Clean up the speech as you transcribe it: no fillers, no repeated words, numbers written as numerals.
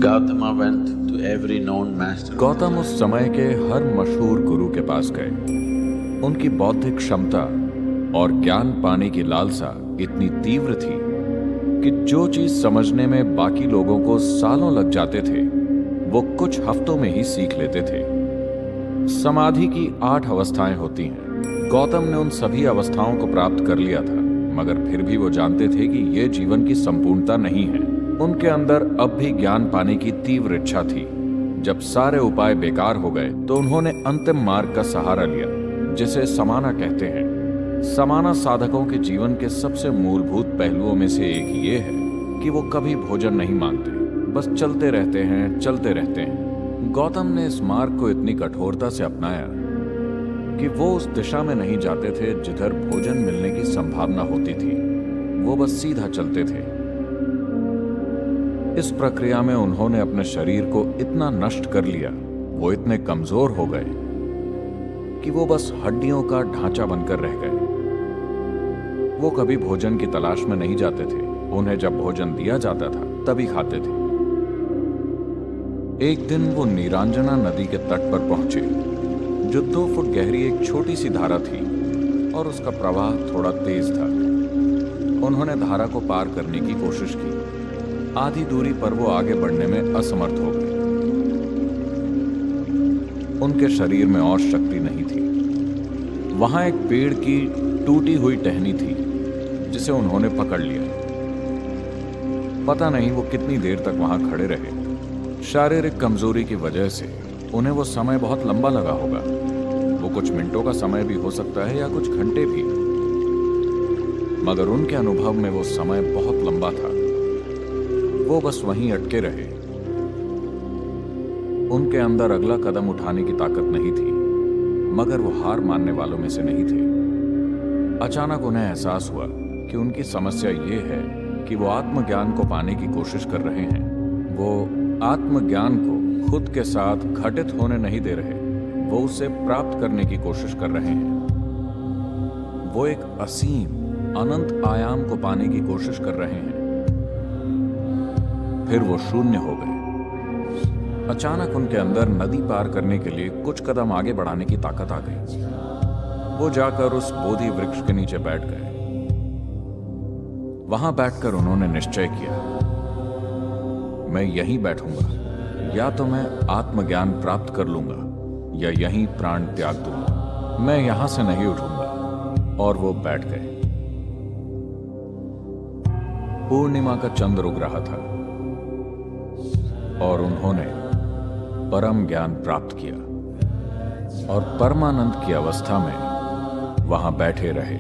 Gautama went to every known master. Gautam उस समय के हर मशहूर गुरु के पास गए। उनकी बौद्धिक क्षमता और ज्ञान पाने की लालसा इतनी तीव्र थी कि जो चीज समझने में बाकी लोगों को सालों लग जाते थे वो कुछ हफ्तों में ही सीख लेते थे। समाधि की 8 अवस्थाएं होती हैं। गौतम ने उन सभी अवस्थाओं को प्राप्त कर लिया था, मगर फिर भी वो जानते थे कि ये जीवन की संपूर्णता नहीं है। उनके अंदर अब भी ज्ञान पाने की तीव्र इच्छा थी। जब सारे उपाय बेकार हो गए तो उन्होंने अंतिम मार्ग का सहारा लिया, जिसे समाना कहते हैं। समाना साधकों के जीवन के सबसे मूलभूत पहलुओं में से एक ये है कि वो कभी भोजन नहीं मांगते, बस चलते रहते हैं, चलते रहते हैं। गौतम ने इस मार्ग को इतनी कठोरता से अपनाया कि वो उस दिशा में नहीं जाते थे जिधर भोजन मिलने की संभावना होती थी। वो बस सीधा चलते थे। इस प्रक्रिया में उन्होंने अपने शरीर को इतना नष्ट कर लिया, वो इतने कमजोर हो गए कि वो बस हड्डियों का ढांचा बनकर रह गए। वो कभी भोजन की तलाश में नहीं जाते थे। उन्हें जब भोजन दिया जाता था तभी खाते थे। एक दिन वो नीरांजना नदी के तट पर पहुंचे, जो 2 फुट गहरी एक छोटी सी धारा थी और उसका प्रवाह थोड़ा तेज था। उन्होंने धारा को पार करने की कोशिश की। आधी दूरी पर वो आगे बढ़ने में असमर्थ हो गए। उनके शरीर में और शक्ति नहीं थी। वहां एक पेड़ की टूटी हुई टहनी थी जिसे उन्होंने पकड़ लिया। पता नहीं वो कितनी देर तक वहां खड़े रहे। शारीरिक कमजोरी की वजह से उन्हें वो समय बहुत लंबा लगा होगा। वो कुछ मिनटों का समय भी हो सकता है या कुछ घंटे भी, मगर उनके अनुभव में वो समय बहुत लंबा था। वो बस वहीं अटके रहे। उनके अंदर अगला कदम उठाने की ताकत नहीं थी, मगर वो हार मानने वालों में से नहीं थे। अचानक उन्हें एहसास हुआ कि उनकी समस्या ये है कि वो आत्मज्ञान को पाने की कोशिश कर रहे हैं। वो आत्मज्ञान को खुद के साथ घटित होने नहीं दे रहे, वो उसे प्राप्त करने की कोशिश कर रहे हैं। वो एक असीम अनंत आयाम को पाने की कोशिश कर रहे हैं। फिर वो शून्य हो गए। अचानक उनके अंदर नदी पार करने के लिए कुछ कदम आगे बढ़ाने की ताकत आ गई। वो जाकर उस बोधि वृक्ष के नीचे बैठ गए। वहां बैठकर उन्होंने निश्चय किया, मैं यहीं बैठूंगा। या तो मैं आत्मज्ञान प्राप्त कर लूंगा या यहीं प्राण त्याग दूंगा। मैं यहां से नहीं उठूंगा। और वो बैठ गए। पूर्णिमा का चंद्र उग रहा था और उन्होंने परम ज्ञान प्राप्त किया और परमानंद की अवस्था में वहां बैठे रहे।